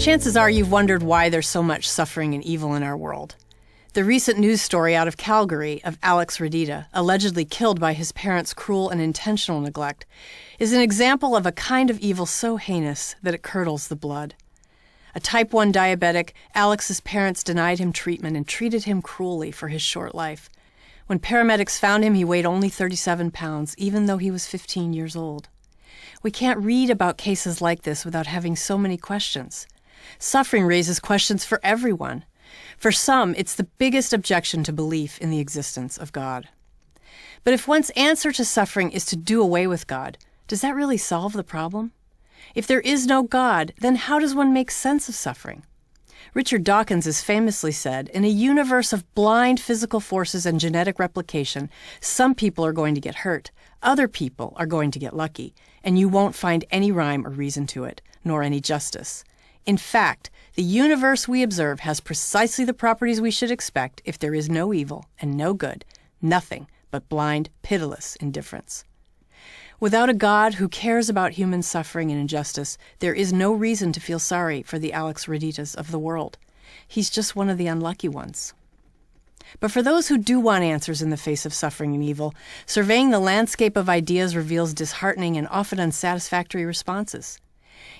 Chances are you've wondered why there's so much suffering and evil in our world. The recent news story out of Calgary of Alex Radita, allegedly killed by his parents' cruel and intentional neglect, is an example of a kind of evil so heinous that it curdles the blood. A type 1 diabetic, Alex's parents denied him treatment and treated him cruelly for his short life. When paramedics found him, he weighed only 37 pounds, even though he was 15 years old. We can't read about cases like this without having so many questions. Suffering raises questions for everyone. For some, it's the biggest objection to belief in the existence of God. But if one's answer to suffering is to do away with God, does that really solve the problem? If there is no God, then how does one make sense of suffering? Richard Dawkins has famously said, in a universe of blind physical forces and genetic replication, some people are going to get hurt, other people are going to get lucky, and you won't find any rhyme or reason to it, nor any justice. In fact, the universe we observe has precisely the properties we should expect if there is no evil and no good, nothing but blind, pitiless indifference. Without a God who cares about human suffering and injustice, there is no reason to feel sorry for the Alex Raditas of the world. He's just one of the unlucky ones. But for those who do want answers in the face of suffering and evil, surveying the landscape of ideas reveals disheartening and often unsatisfactory responses.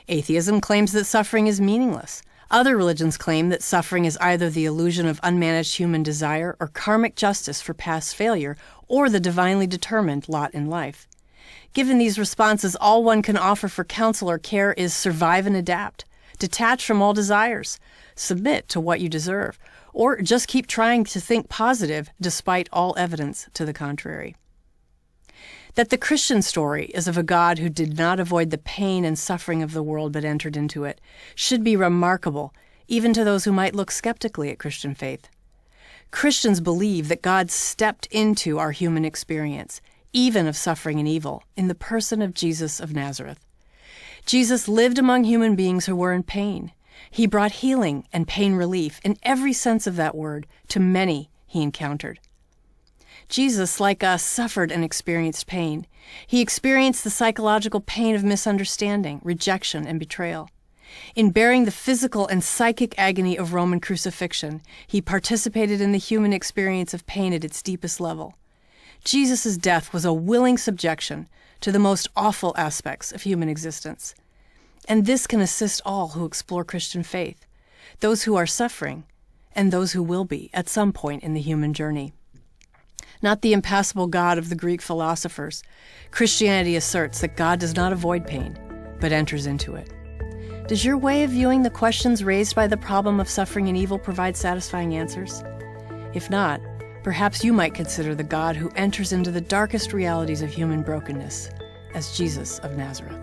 Atheism claims that suffering is meaningless. Other religions claim that suffering is either the illusion of unmanaged human desire or karmic justice for past failure or the divinely determined lot in life. Given these responses, all one can offer for counsel or care is survive and adapt, detach from all desires, submit to what you deserve, or just keep trying to think positive despite all evidence to the contrary. That the Christian story is of a God who did not avoid the pain and suffering of the world but entered into it should be remarkable, even to those who might look skeptically at Christian faith. Christians believe that God stepped into our human experience, even of suffering and evil, in the person of Jesus of Nazareth. Jesus lived among human beings who were in pain. He brought healing and pain relief, in every sense of that word, to many he encountered. Jesus, like us, suffered and experienced pain. He experienced the psychological pain of misunderstanding, rejection, and betrayal. In bearing the physical and psychic agony of Roman crucifixion, he participated in the human experience of pain at its deepest level. Jesus' death was a willing subjection to the most awful aspects of human existence. And this can assist all who explore Christian faith, those who are suffering, and those who will be at some point in the human journey. Not the impassible God of the Greek philosophers, Christianity asserts that God does not avoid pain, but enters into it. Does your way of viewing the questions raised by the problem of suffering and evil provide satisfying answers? If not, perhaps you might consider the God who enters into the darkest realities of human brokenness as Jesus of Nazareth.